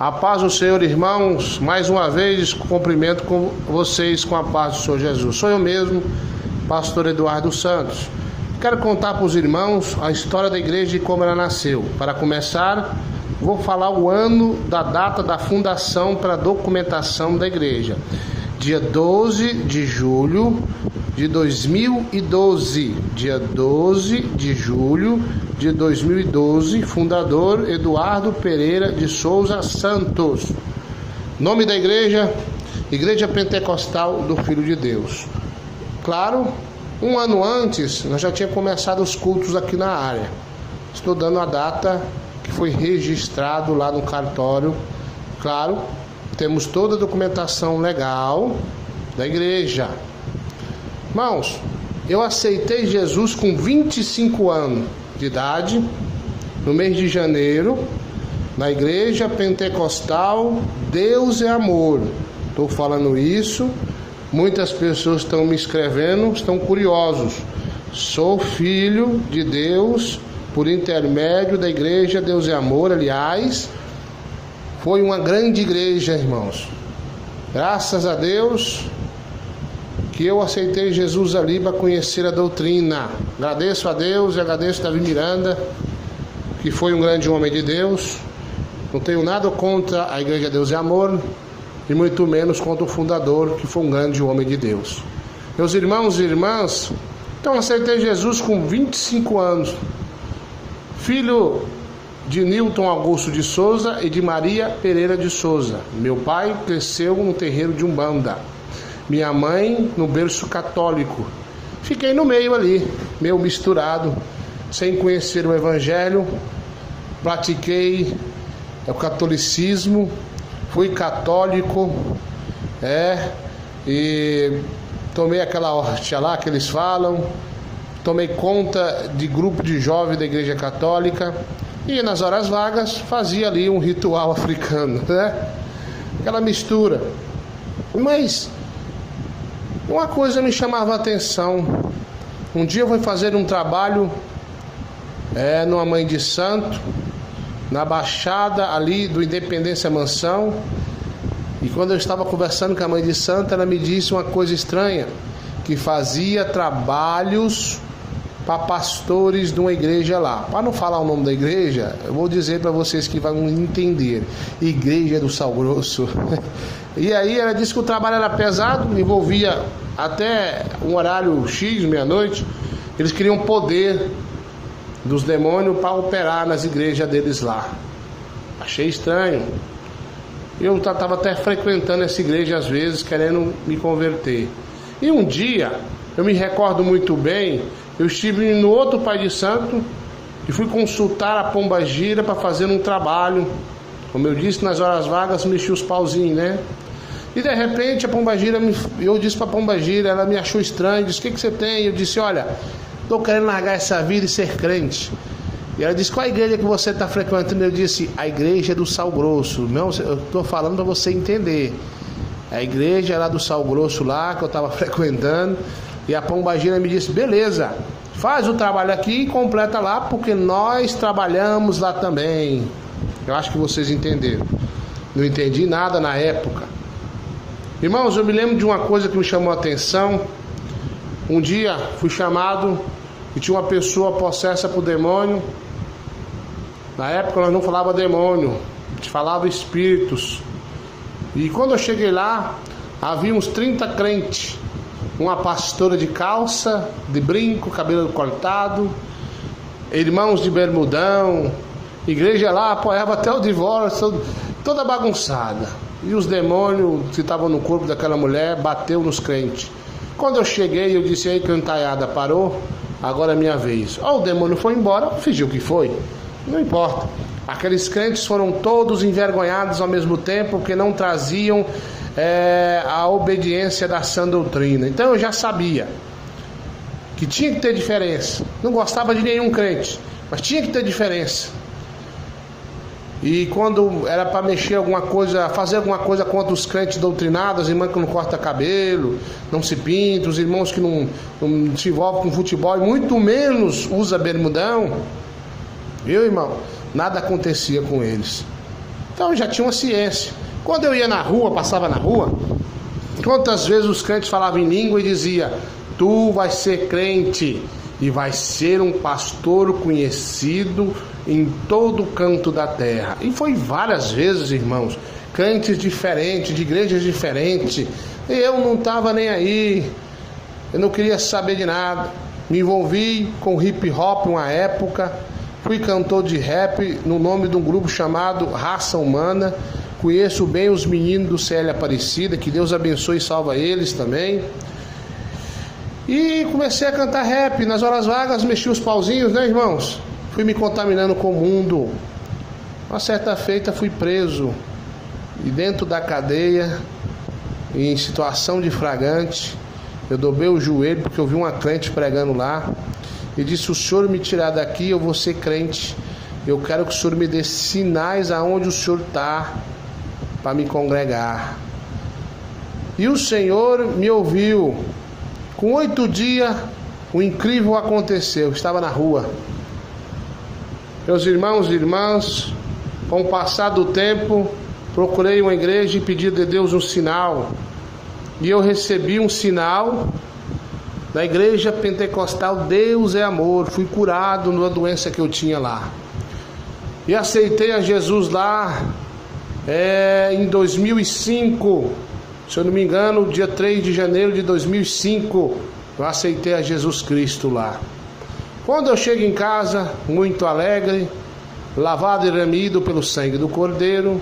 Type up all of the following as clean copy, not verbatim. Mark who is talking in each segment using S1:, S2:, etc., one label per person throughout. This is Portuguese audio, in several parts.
S1: A paz do Senhor, irmãos. Mais uma vez cumprimento com vocês com a paz do Senhor Jesus. Sou eu mesmo, pastor Eduardo Santos. Quero contar para os irmãos a história da igreja e como ela nasceu. Para começar, vou falar o ano da data da fundação para a documentação da igreja. Dia 12 de julho de 2012. Dia 12 de julho de 2012. Fundador Eduardo Pereira de Souza Santos. Nome da igreja: Igreja Pentecostal do Filho de Deus. Claro, um ano antes nós já tínhamos começado os cultos aqui na área. Estou dando a data que foi registrado lá no cartório. Claro, temos toda a documentação legal da igreja. Irmãos, eu aceitei Jesus com 25 anos de idade, no mês de janeiro, na Igreja Pentecostal Deus é Amor. Estou falando isso, muitas pessoas estão me escrevendo, estão curiosos. Sou filho de Deus por intermédio da Igreja Deus é Amor. Aliás, foi uma grande igreja, irmãos. Graças a Deus que eu aceitei Jesus ali para conhecer a doutrina. Agradeço a Deus e agradeço a Davi Miranda, que foi um grande homem de Deus. Não tenho nada contra a Igreja Deus é Amor, e muito menos contra o fundador, que foi um grande homem de Deus. Meus irmãos e irmãs, então aceitei Jesus com 25 anos. Filho de Nilton Augusto de Souza e de Maria Pereira de Souza. Meu pai cresceu no terreiro de Umbanda. Minha mãe no berço católico. Fiquei no meio ali, meio misturado, sem conhecer o evangelho. Pratiquei o catolicismo, fui católico, e tomei aquela hóstia lá que eles falam. Tomei conta de grupo de jovens da igreja católica. E nas horas vagas fazia ali um ritual africano, né? Aquela mistura. Mas uma coisa me chamava a atenção. Um dia eu fui fazer um trabalho numa Mãe de Santo, na Baixada ali do Independência Mansão. E quando eu estava conversando com a Mãe de Santo, ela me disse uma coisa estranha, que fazia trabalhos para pastores de uma igreja lá. Para não falar o nome da igreja, eu vou dizer para vocês que vão entender. Igreja do Sal Grosso. E aí ela disse que o trabalho era pesado, envolvia até um horário X, meia-noite. Eles queriam poder dos demônios para operar nas igrejas deles lá. Achei estranho. Eu estava até frequentando essa igreja às vezes, querendo me converter. E um dia, eu me recordo muito bem, eu estive no outro Pai de Santo e fui consultar a Pombagira para fazer um trabalho. Como eu disse, nas horas vagas mexi os pauzinhos, né? E de repente a Pombagira, eu disse para a Pombagira, ela me achou estranho, disse: "O que você tem?" Eu disse: "Olha, estou querendo largar essa vida e ser crente." E ela disse: "Qual a igreja que você está frequentando?" Eu disse: "A igreja do Sal Grosso." Não, eu estou falando para você entender. A igreja lá do Sal Grosso lá, que eu estava frequentando. E a Pombagira me disse: "Beleza, faz o trabalho aqui e completa lá, porque nós trabalhamos lá também." Eu acho que vocês entenderam. Não entendi nada na época. Irmãos, eu me lembro de uma coisa que me chamou a atenção. Um dia fui chamado e tinha uma pessoa possessa por demônio. Na época nós não falava demônio, a gente falava espíritos. E quando eu cheguei lá, havia uns 30 crentes. Uma pastora de calça, de brinco, cabelo cortado, irmãos de bermudão. Igreja lá apoiava até o divórcio, toda bagunçada. E os demônios que estavam no corpo daquela mulher bateu nos crentes. Quando eu cheguei, eu disse: "Aí, cantaiada, parou, agora é minha vez." O demônio foi embora, fingiu que foi, não importa. Aqueles crentes foram todos envergonhados ao mesmo tempo, porque não traziam a obediência da sã doutrina. Então eu já sabia que tinha que ter diferença. Não gostava de nenhum crente, mas tinha que ter diferença. E quando era para mexer alguma coisa, fazer alguma coisa contra os crentes doutrinados, as irmãs que não cortam cabelo, não se pintam, os irmãos que não se envolvem com futebol e muito menos usa bermudão, viu, irmão? Nada acontecia com eles. Então eu já tinha uma ciência. Quando eu ia na rua, passava na rua, quantas vezes os crentes falavam em língua e dizia: tu vais ser crente e vai ser um pastor conhecido em todo canto da terra. E foi várias vezes, irmãos, crentes diferentes, de igrejas diferentes. Eu não estava nem aí, eu não queria saber de nada. Me envolvi com hip hop uma época, fui cantor de rap no nome de um grupo chamado Raça Humana. Conheço bem os meninos do CL Aparecida, que Deus abençoe e salva eles também. E comecei a cantar rap, nas horas vagas mexi os pauzinhos, né, irmãos? Fui me contaminando com o mundo. Uma certa feita fui preso, e dentro da cadeia, em situação de flagrante, eu dobrei o joelho porque eu vi uma crente pregando lá e disse: se o senhor me tirar daqui, eu vou ser crente. Eu quero que o senhor me dê sinais aonde o senhor está para me congregar. E o Senhor me ouviu. Com 8 dias, o incrível aconteceu. Eu estava na rua. Meus irmãos e irmãs, com o passar do tempo, procurei uma igreja e pedi de Deus um sinal. E eu recebi um sinal da igreja pentecostal Deus é Amor. Fui curado numa doença que eu tinha lá. E aceitei a Jesus lá em 2005. Se eu não me engano, dia 3 de janeiro de 2005, eu aceitei a Jesus Cristo lá. Quando eu chego em casa, muito alegre, lavado e remido pelo sangue do Cordeiro,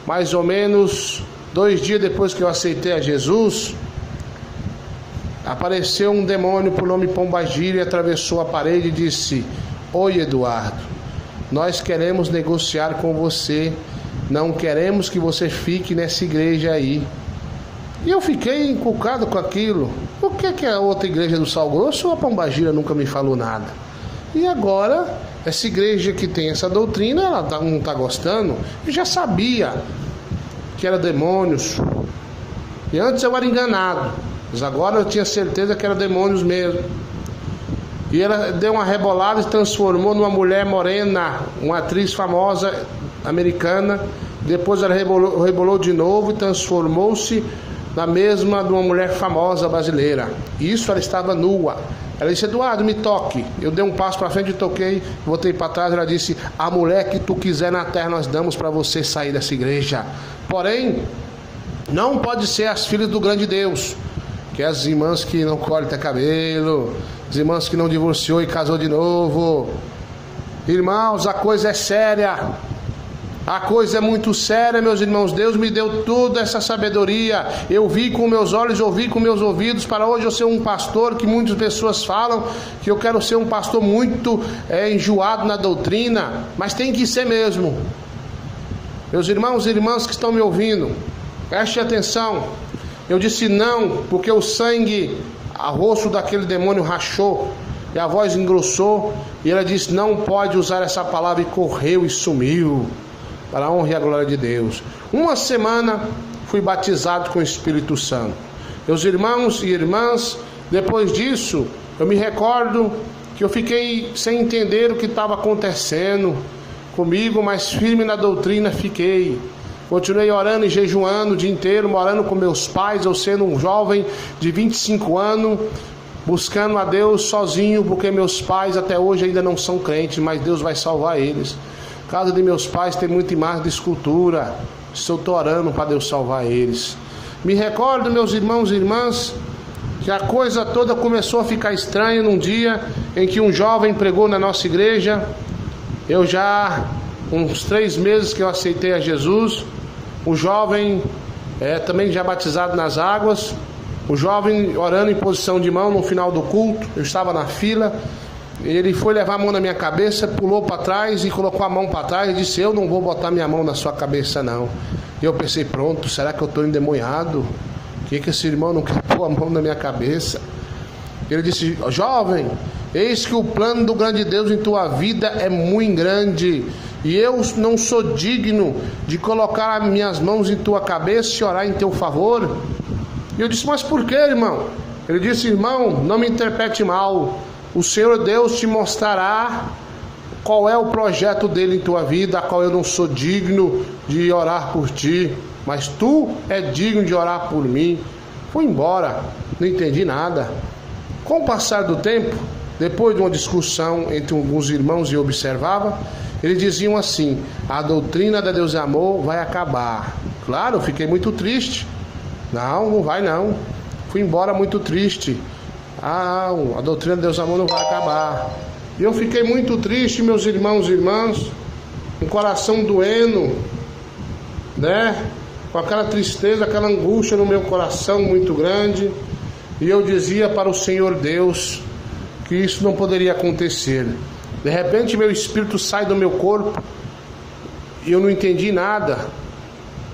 S1: mais ou menos 2 dias depois que eu aceitei a Jesus, apareceu um demônio por nome Pombagira e atravessou a parede e disse: oi, Eduardo, nós queremos negociar com você, não queremos que você fique nessa igreja aí. E eu fiquei encucado com aquilo. Por que a outra igreja do Sal Grosso ou a Pombagira nunca me falou nada? E agora, essa igreja que tem essa doutrina, ela não está gostando. Eu já sabia que era demônios. E antes eu era enganado, mas agora eu tinha certeza que era demônios mesmo. E ela deu uma rebolada e transformou numa mulher morena, uma atriz famosa americana. Depois ela rebolou de novo e transformou-se na mesma de uma mulher famosa brasileira. Isso, ela estava nua. Ela disse: Eduardo, me toque. Eu dei um passo para frente e toquei, voltei para trás. Ela disse: a mulher que tu quiser na terra nós damos para você sair dessa igreja. Porém, não pode ser as filhas do grande Deus, que é as irmãs que não cortam cabelo, as irmãs que não divorciou e casou de novo. Irmãos, a coisa é séria. A coisa é muito séria, meus irmãos. Deus me deu toda essa sabedoria. Eu vi com meus olhos, ouvi com meus ouvidos. Para hoje eu ser um pastor, que muitas pessoas falam que eu quero ser um pastor muito enjoado na doutrina, mas tem que ser mesmo. Meus irmãos e irmãs que estão me ouvindo, prestem atenção. Eu disse não, porque o sangue, o rosto daquele demônio rachou e a voz engrossou, e ela disse: não pode usar essa palavra, e correu e sumiu. Para a honra e a glória de Deus. Uma semana fui batizado com o Espírito Santo. Meus irmãos e irmãs, depois disso, eu me recordo que eu fiquei sem entender o que estava acontecendo comigo, mas firme na doutrina fiquei. Continuei orando e jejuando o dia inteiro, morando com meus pais, eu sendo um jovem de 25 anos, buscando a Deus sozinho, porque meus pais até hoje ainda não são crentes, mas Deus vai salvar eles. A casa de meus pais tem muita imagem de escultura. Estou orando para Deus salvar eles. Me recordo, meus irmãos e irmãs, que a coisa toda começou a ficar estranha num dia em que um jovem pregou na nossa igreja. Eu já, uns 3 meses que eu aceitei a Jesus. O jovem também já batizado nas águas. O jovem orando em posição de mão no final do culto. Eu estava na fila. Ele foi levar a mão na minha cabeça, pulou para trás e colocou a mão para trás e disse: eu não vou botar minha mão na sua cabeça não. E eu pensei: pronto, será que eu estou endemoniado? Que esse irmão não quer pôr a mão na minha cabeça? Ele disse: jovem, eis que o plano do grande Deus em tua vida é muito grande, e eu não sou digno de colocar as minhas mãos em tua cabeça e orar em teu favor. E eu disse: mas por que, irmão? Ele disse: irmão, não me interprete mal. O Senhor Deus te mostrará qual é o projeto dele em tua vida, a qual eu não sou digno de orar por ti, mas tu é digno de orar por mim. Fui embora, não entendi nada. Com o passar do tempo, depois de uma discussão entre alguns irmãos e eu observava, eles diziam assim: a doutrina da Deus e Amor vai acabar. Claro, eu fiquei muito triste. Não vai não. Fui embora muito triste. A doutrina de Deus e Amor não vai acabar. E eu fiquei muito triste, meus irmãos e irmãs, com o coração doendo, né? Com aquela tristeza, aquela angústia no meu coração muito grande. E eu dizia para o Senhor Deus que isso não poderia acontecer. De repente meu espírito sai do meu corpo e eu não entendi nada.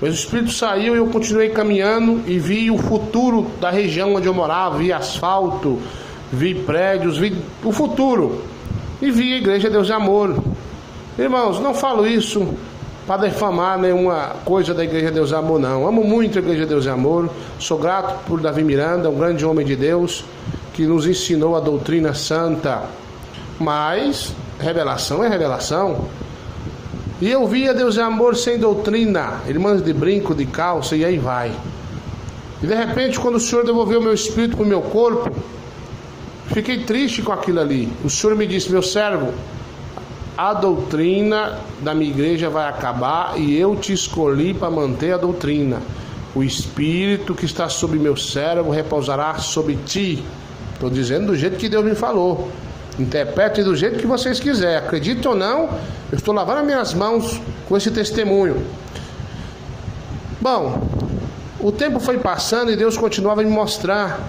S1: Mas o espírito saiu e eu continuei caminhando e vi o futuro da região onde eu morava. Vi asfalto, vi prédios, vi o futuro. E vi a Igreja Deus e Amor. Irmãos, não falo isso para defamar nenhuma coisa da Igreja Deus e Amor, não. Amo muito a Igreja Deus e Amor. Sou grato por Davi Miranda, um grande homem de Deus, que nos ensinou a doutrina santa. Mas revelação é revelação. E eu via Deus e Amor sem doutrina, irmãs de brinco, de calça, e aí vai. E de repente, quando o Senhor devolveu meu espírito para o meu corpo, fiquei triste com aquilo ali. O Senhor me disse: meu servo, a doutrina da minha igreja vai acabar e eu te escolhi para manter a doutrina. O espírito que está sobre meu servo repousará sobre ti. Estou dizendo do jeito que Deus me falou. Interprete do jeito que vocês quiserem. Acredite ou não, eu estou lavando as minhas mãos com esse testemunho. Bom, o tempo foi passando e Deus continuava a me mostrar.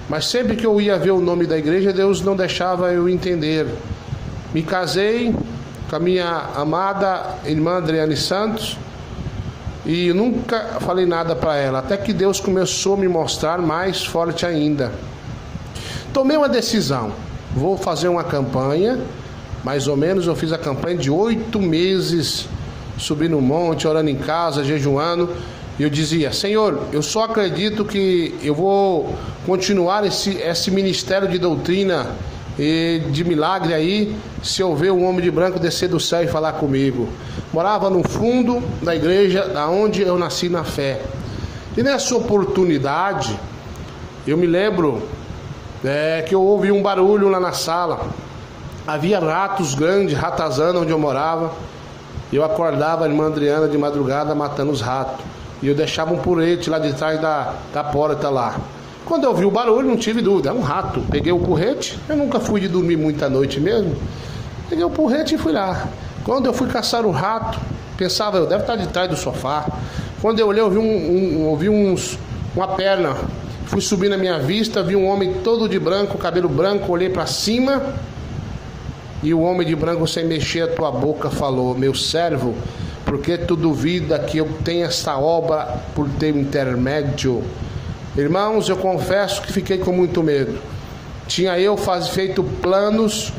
S1: Mas sempre que eu ia ver o nome da igreja, Deus não deixava eu entender. Me casei com a minha amada irmã Adriane Santos e nunca falei nada para ela, até que Deus começou a me mostrar mais forte ainda. Tomei uma decisão. Vou fazer uma campanha, mais ou menos eu fiz a campanha de 8 meses, subindo no monte, orando em casa, jejuando, e eu dizia: Senhor, eu só acredito que eu vou continuar esse ministério de doutrina e de milagre aí, se eu ver um homem de branco descer do céu e falar comigo. Morava no fundo da igreja, da onde eu nasci na fé. E nessa oportunidade, eu me lembro que eu ouvi um barulho lá na sala. Havia ratos grandes, ratazana onde eu morava. Eu acordava a irmã Adriana de madrugada matando os ratos. E eu deixava um porrete lá de trás da porta lá. Quando eu vi o barulho, não tive dúvida, é um rato. Peguei o porrete, eu nunca fui de dormir muita noite mesmo. Peguei o porrete e fui lá. Quando eu fui caçar o rato, pensava, eu deve estar de trás do sofá. Quando eu olhei, eu vi uma perna. Fui subir na minha vista, vi um homem todo de branco, cabelo branco, olhei para cima e o homem de branco, sem mexer a tua boca, falou: meu servo, por que tu duvida que eu tenho esta obra por teu intermédio? Irmãos, eu confesso que fiquei com muito medo. Tinha eu feito planos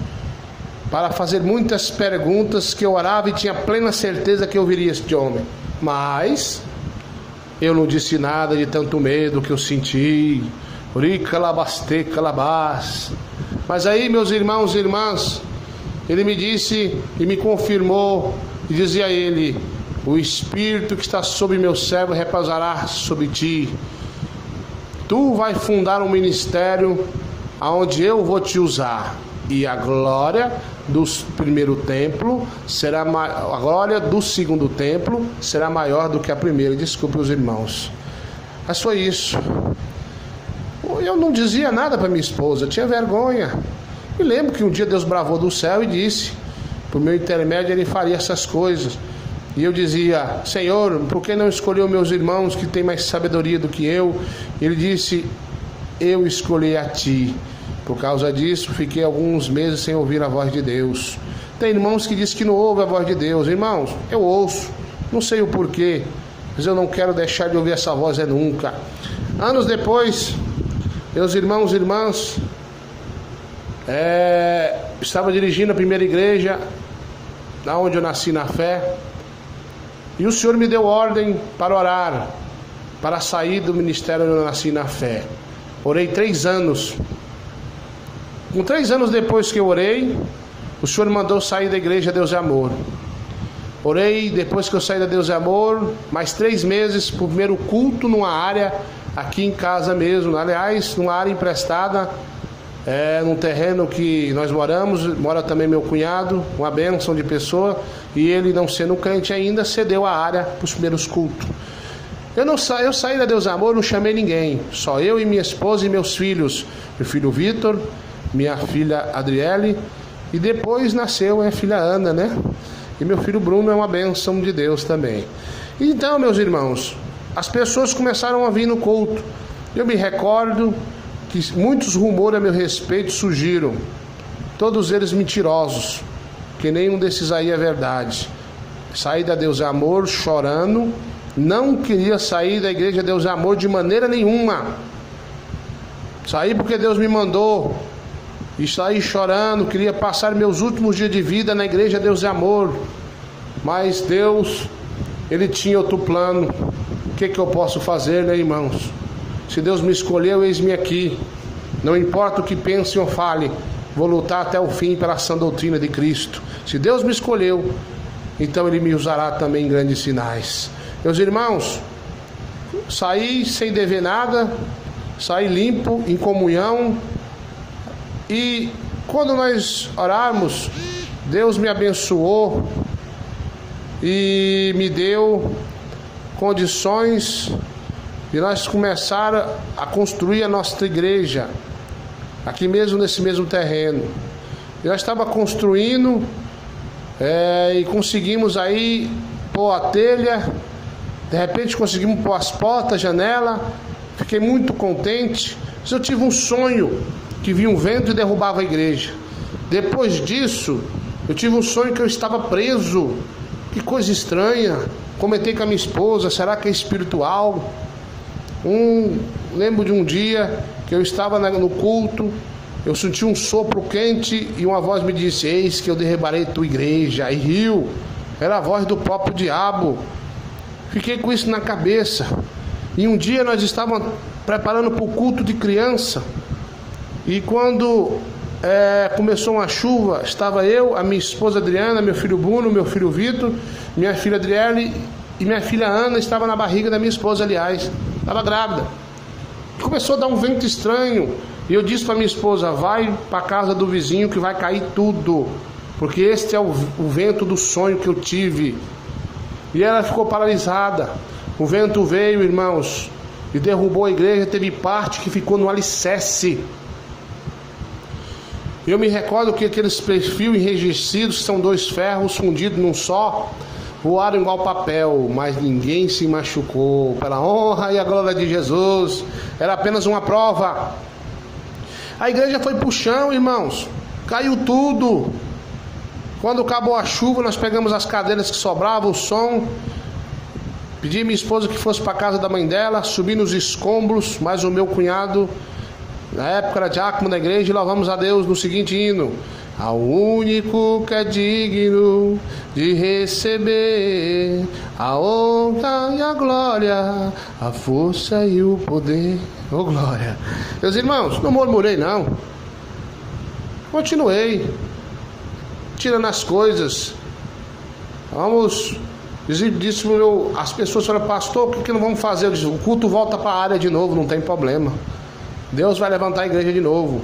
S1: para fazer muitas perguntas, que eu orava e tinha plena certeza que eu viria este homem. Mas eu não disse nada de tanto medo que eu senti. Mas aí, meus irmãos e irmãs, ele me disse e me confirmou, e dizia ele: o Espírito que está sobre meu servo repousará sobre ti. Tu vai fundar um ministério onde eu vou te usar, e a glória do primeiro templo será a glória do segundo templo será maior do que a primeira. Desculpe os irmãos, mas foi isso. Eu não dizia nada para minha esposa, tinha vergonha. Me lembro que um dia Deus bravou do céu e disse: por meu intermédio ele faria essas coisas. E eu dizia: Senhor, por que não escolheu meus irmãos que têm mais sabedoria do que eu? Ele disse: eu escolhi a ti. Por causa disso, fiquei alguns meses sem ouvir a voz de Deus. Tem irmãos que dizem que não ouvem a voz de Deus. Irmãos, eu ouço, não sei o porquê, mas eu não quero deixar de ouvir essa voz nunca. Anos depois, meus irmãos e irmãs, estava dirigindo a primeira igreja, da onde eu nasci na fé, e o Senhor me deu ordem para orar, para sair do ministério onde eu nasci na fé. Orei 3 anos. Com 3 anos depois que eu orei, o Senhor mandou sair da igreja Deus é Amor. Orei, depois que eu saí da Deus é Amor, mais 3 meses para o primeiro culto numa área aqui em casa mesmo. Aliás, numa área emprestada, num terreno que nós moramos, mora também meu cunhado, uma bênção de pessoa, e ele, não sendo crente ainda, cedeu a área para os primeiros cultos. Eu saí da Deus é Amor, não chamei ninguém, só eu e minha esposa e meus filhos, meu filho Vitor, minha filha Adriele, e depois nasceu a filha Ana, né? E meu filho Bruno é uma bênção de Deus também. Então, meus irmãos, as pessoas começaram a vir no culto. Eu me recordo que muitos rumores a meu respeito surgiram, todos eles mentirosos, que nenhum desses aí é verdade. Saí da Deus é Amor chorando, não queria sair da igreja Deus é Amor de maneira nenhuma. Saí porque Deus me mandou. E saí chorando, queria passar meus últimos dias de vida na igreja Deus é Amor. Mas Deus, Ele tinha outro plano. O que eu posso fazer, né, irmãos? Se Deus me escolheu, eis-me aqui. Não importa o que pense ou fale, vou lutar até o fim pela sã doutrina de Cristo. Se Deus me escolheu, então Ele me usará também em grandes sinais. Meus irmãos, saí sem dever nada, saí limpo, em comunhão. E quando nós orarmos, Deus me abençoou e me deu condições de nós começar a construir a nossa igreja, aqui mesmo nesse mesmo terreno. Eu já estava construindo e conseguimos aí pôr a telha, de repente conseguimos pôr as portas, janela, fiquei muito contente. Mas eu tive um sonho que vinha um vento e derrubava a igreja. Depois disso, eu tive um sonho que eu estava preso. Que coisa estranha. Comentei com a minha esposa, será que é espiritual? Lembro de um dia que eu estava no culto, eu senti um sopro quente e uma voz me disse: eis que eu derribarei tua igreja. E riu. Era a voz do próprio diabo. Fiquei com isso na cabeça. E um dia nós estávamos preparando para o culto de criança. E quando começou uma chuva, estava eu, a minha esposa Adriana, meu filho Bruno, meu filho Vitor, minha filha Adriele e minha filha Ana estava na barriga da minha esposa, aliás, estava grávida. Começou a dar um vento estranho e eu disse para minha esposa: vai para a casa do vizinho que vai cair tudo, porque este é o vento do sonho que eu tive. E ela ficou paralisada. O vento veio, irmãos, e derrubou a igreja. Teve parte que ficou no alicerce. Eu me recordo que aqueles perfil enrijecidos, são 2 ferros fundidos num só, voaram igual papel, mas ninguém se machucou. Pela honra e a glória de Jesus, era apenas uma prova. A igreja foi pro chão, irmãos, caiu tudo. Quando acabou a chuva, nós pegamos as cadeiras que sobravam, o som, pedi a minha esposa que fosse para a casa da mãe dela, subi nos escombros, mas o meu cunhado, na época era diácono da igreja, e louvamos a Deus no seguinte hino: ao único que é digno de receber a honra e a glória, a força e o poder. Oh glória! Meus irmãos, não murmurei não, continuei tirando as coisas. Vamos, disse as pessoas falaram: pastor, o que não vamos fazer? Eu disse: o culto volta para a área de novo, não tem problema. Deus vai levantar a igreja de novo.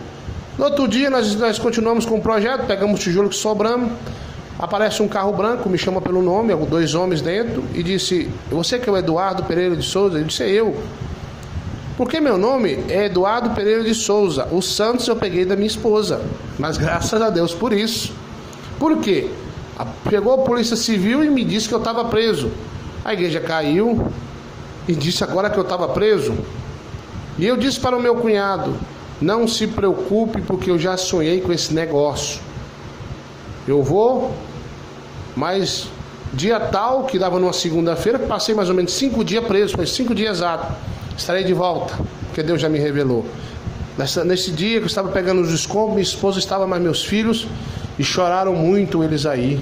S1: No outro dia nós continuamos com o projeto, pegamos o tijolo que sobramos, aparece um carro branco, me chama pelo nome, 2 homens dentro, e disse: você que é o Eduardo Pereira de Souza? Eu disse: eu. Porque meu nome é Eduardo Pereira de Souza. O Santos eu peguei da minha esposa, mas graças a Deus por isso. Por quê? Pegou a polícia civil e me disse que eu estava preso. A igreja caiu e disse agora que eu estava preso. E eu disse para o meu cunhado: não se preocupe, porque eu já sonhei com esse negócio. Eu vou, mas dia tal, que dava numa segunda-feira, passei mais ou menos 5 dias preso, foi 5 dias exatos, estarei de volta, porque Deus já me revelou. Nesse dia que eu estava pegando os escombros, minha esposa estava, mais meus filhos, e choraram muito eles aí.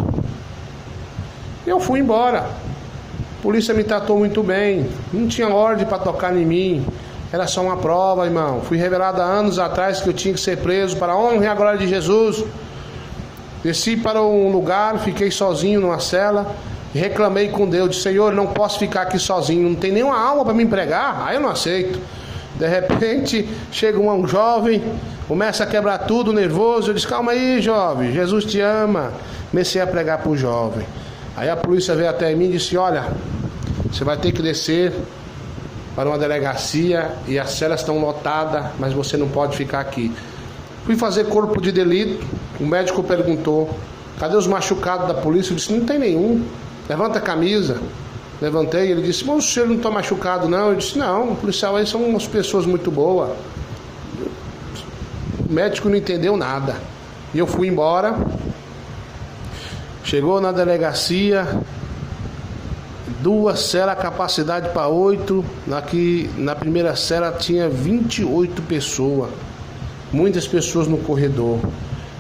S1: Eu fui embora. A polícia me tratou muito bem, não tinha ordem para tocar em mim. Era só uma prova, irmão. Fui revelado há anos atrás que eu tinha que ser preso para a honra e a glória de Jesus. Desci para um lugar, fiquei sozinho numa cela e reclamei com Deus, disse: Senhor, não posso ficar aqui sozinho, não tem nenhuma alma para me pregar, aí eu não aceito. De repente chega um jovem, começa a quebrar tudo, nervoso. Eu disse: calma aí, jovem, Jesus te ama. Comecei a pregar para o jovem. Aí a polícia veio até mim e disse: olha, você vai ter que descer para uma delegacia e as celas estão lotadas, mas você não pode ficar aqui. Fui fazer corpo de delito. O médico perguntou: cadê os machucados da polícia? Eu disse: não tem nenhum. Levanta a camisa. Levantei, ele disse: mas o senhor não está machucado não? Eu disse: não, o policial aí são umas pessoas muito boas. O médico não entendeu nada. E eu fui embora. Chegou na delegacia, 2 celas, capacidade para 8. Na primeira cela tinha 28 pessoas. Muitas pessoas no corredor.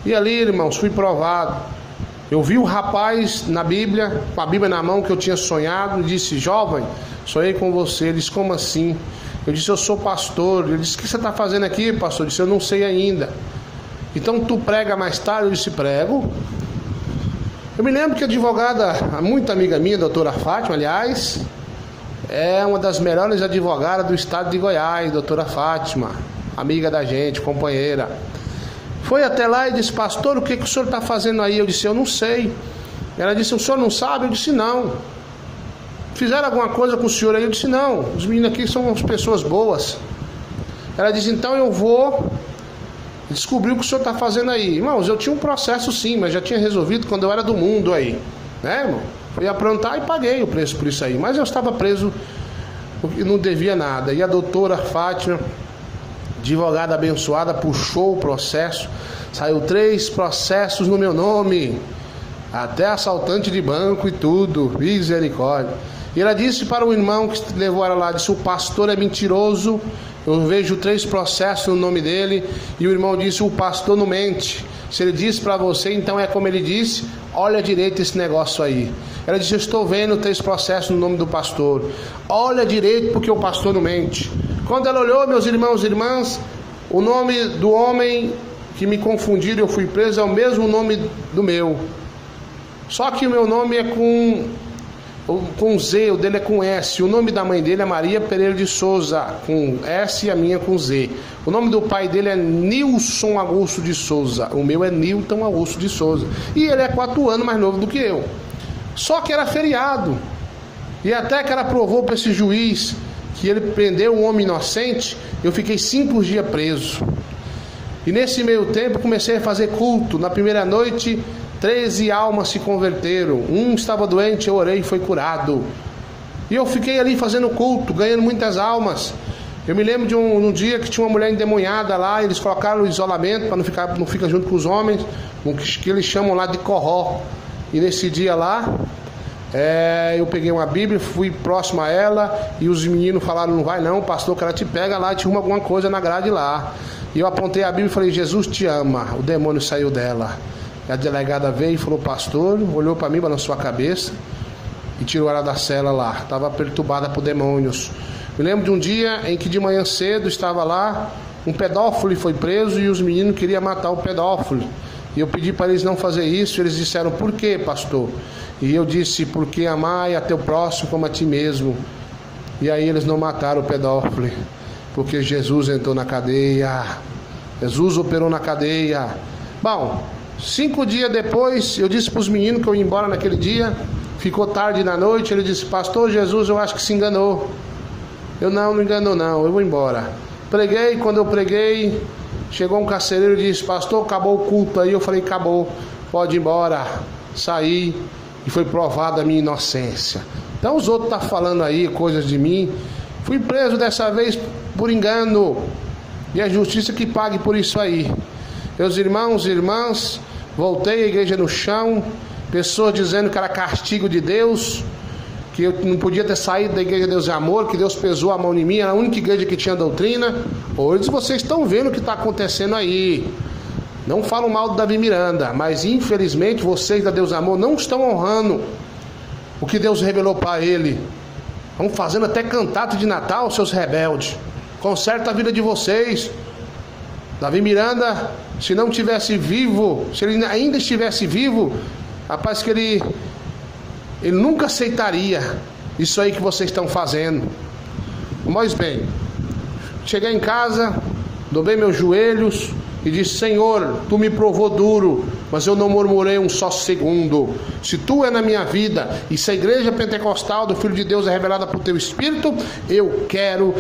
S1: E ali, irmãos, fui provado. Eu vi o rapaz na Bíblia, com a Bíblia na mão, que eu tinha sonhado, e disse: jovem, sonhei com você. Ele disse: como assim? Eu disse: eu sou pastor. Ele disse: o que você está fazendo aqui, pastor? Eu disse: eu não sei ainda. Então tu prega mais tarde? Eu disse: prego. Eu me lembro que a advogada, muito amiga minha, a doutora Fátima, aliás, é uma das melhores advogadas do estado de Goiás, doutora Fátima, amiga da gente, companheira. Foi até lá e disse: pastor, o que o senhor está fazendo aí? Eu disse: eu não sei. Ela disse: o senhor não sabe? Eu disse: não. Fizeram alguma coisa com o senhor aí? Eu disse: não, os meninos aqui são umas pessoas boas. Ela disse: então eu vou descobrir o que o senhor está fazendo aí. Irmãos, eu tinha um processo sim, mas já tinha resolvido quando eu era do mundo aí, né, irmão? Fui aprontar e paguei o preço por isso aí, mas eu estava preso porque não devia nada. E a doutora Fátima, advogada abençoada, puxou o processo. Saiu 3 processos no meu nome, até assaltante de banco e tudo, misericórdia. E ela disse para o irmão que levou ela lá, disse: o pastor é mentiroso, eu vejo 3 processos no nome dele. E o irmão disse: o pastor não mente, se ele disse para você, então é como ele disse, olha direito esse negócio aí. Ela disse: eu estou vendo 3 processos no nome do pastor, olha direito porque o pastor não mente. Quando ela olhou, meus irmãos e irmãs, o nome do homem que me confundiram, eu fui preso, é o mesmo nome do meu, só que o meu nome é com Z, o dele é com S. O nome da mãe dele é Maria Pereira de Souza, com S, e a minha com Z. O nome do pai dele é Nilson Augusto de Souza. O meu é Nilton Augusto de Souza. E ele é 4 anos mais novo do que eu. Só que era feriado. E até que ela provou para esse juiz que ele prendeu um homem inocente, eu fiquei 5 dias preso. E nesse meio tempo comecei a fazer culto. Na primeira noite, 13 almas se converteram. Um estava doente, eu orei e foi curado. E eu fiquei ali fazendo culto, ganhando muitas almas. Eu me lembro de um dia que tinha uma mulher endemoniada lá. Eles colocaram o isolamento para não ficar junto com os homens, o que eles chamam lá de corró. E nesse dia lá, eu peguei uma Bíblia, fui próximo a ela, e os meninos falaram: não vai não, pastor, que ela te pega lá e te arruma alguma coisa na grade lá. E eu apontei a Bíblia e falei: Jesus te ama. O demônio saiu dela. A delegada veio e falou: pastor, olhou para mim, balançou a cabeça e tirou ela da cela lá. Estava perturbada por demônios. Me lembro de um dia em que de manhã cedo estava lá, um pedófilo foi preso e os meninos queriam matar o pedófilo. E eu pedi para eles não fazer isso. Eles disseram: por quê, pastor? E eu disse: porque amai a teu próximo como a ti mesmo. E aí eles não mataram o pedófilo, porque Jesus entrou na cadeia. Jesus operou na cadeia. Bom, 5 dias depois, eu disse para os meninos que eu ia embora naquele dia. Ficou tarde na noite. Ele disse: pastor, Jesus, eu acho que se enganou. Eu: não enganou não, eu vou embora. Preguei. Quando eu preguei, chegou um carcereiro e disse: pastor, acabou o culto aí. Eu falei: acabou, pode ir embora. Saí e foi provada a minha inocência. Então os outros estão falando aí coisas de mim. Fui preso dessa vez por engano, e a justiça que pague por isso aí. Meus irmãos e irmãs, voltei à igreja no chão, pessoas dizendo que era castigo de Deus, que eu não podia ter saído da igreja Deus é Amor, que Deus pesou a mão em mim, era a única igreja que tinha doutrina. Hoje vocês estão vendo o que está acontecendo aí. Não falam mal do Davi Miranda, mas infelizmente vocês da Deus é Amor não estão honrando o que Deus revelou para ele. Estão fazendo até cantato de Natal, seus rebeldes. Conserta a vida de vocês. Davi Miranda, se não tivesse vivo, se ele ainda estivesse vivo, rapaz, que ele nunca aceitaria isso aí que vocês estão fazendo. Mas bem, cheguei em casa, dobrei meus joelhos e disse: Senhor, tu me provou duro, mas eu não murmurei um só segundo. Se tu é na minha vida e se a igreja pentecostal do Filho de Deus é revelada por teu Espírito, eu quero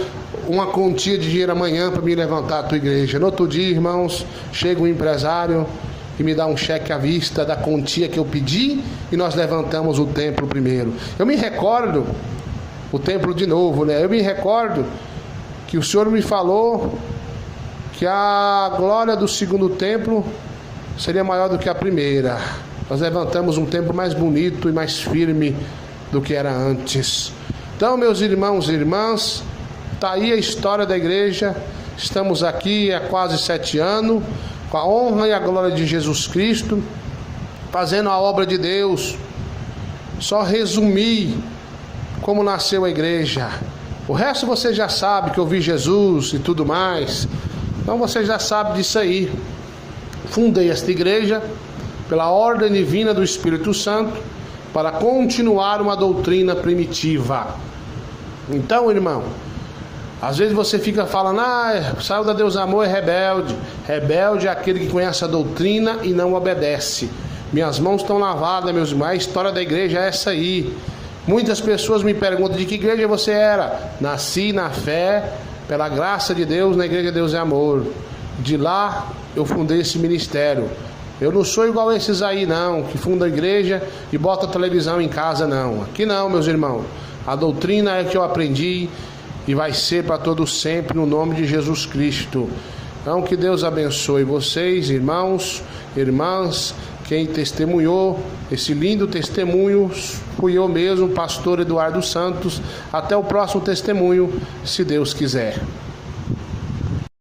S1: uma quantia de dinheiro amanhã para me levantar a tua igreja. No outro dia, irmãos, chega um empresário e me dá um cheque à vista da quantia que eu pedi, e nós levantamos o templo primeiro. Eu me recordo, o templo de novo, né? Eu me recordo que o Senhor me falou que a glória do segundo templo seria maior do que a primeira. Nós levantamos um templo mais bonito e mais firme do que era antes. Então, meus irmãos e irmãs, está aí a história da igreja. Estamos aqui há quase 7 anos, com a honra e a glória de Jesus Cristo, fazendo a obra de Deus. Só resumir como nasceu a igreja. O resto você já sabe, que eu vi Jesus e tudo mais. Então você já sabe disso aí. Fundei esta igreja pela ordem divina do Espírito Santo para continuar uma doutrina primitiva. Então, irmão, às vezes você fica falando: saiu da Deus Amor, é rebelde. Rebelde é aquele que conhece a doutrina e não obedece. Minhas mãos estão lavadas, meus irmãos. A história da igreja é essa aí. Muitas pessoas me perguntam: de que igreja você era? Nasci na fé, pela graça de Deus, na igreja Deus é Amor. De lá eu fundei esse ministério. Eu não sou igual a esses aí não, que fundam a igreja e botam a televisão em casa, não. Aqui não, meus irmãos. A doutrina é que eu aprendi e vai ser para todos sempre, no nome de Jesus Cristo. Então que Deus abençoe vocês, irmãos, irmãs. Quem testemunhou esse lindo testemunho fui eu mesmo, pastor Eduardo Santos. Até o próximo testemunho, se Deus quiser.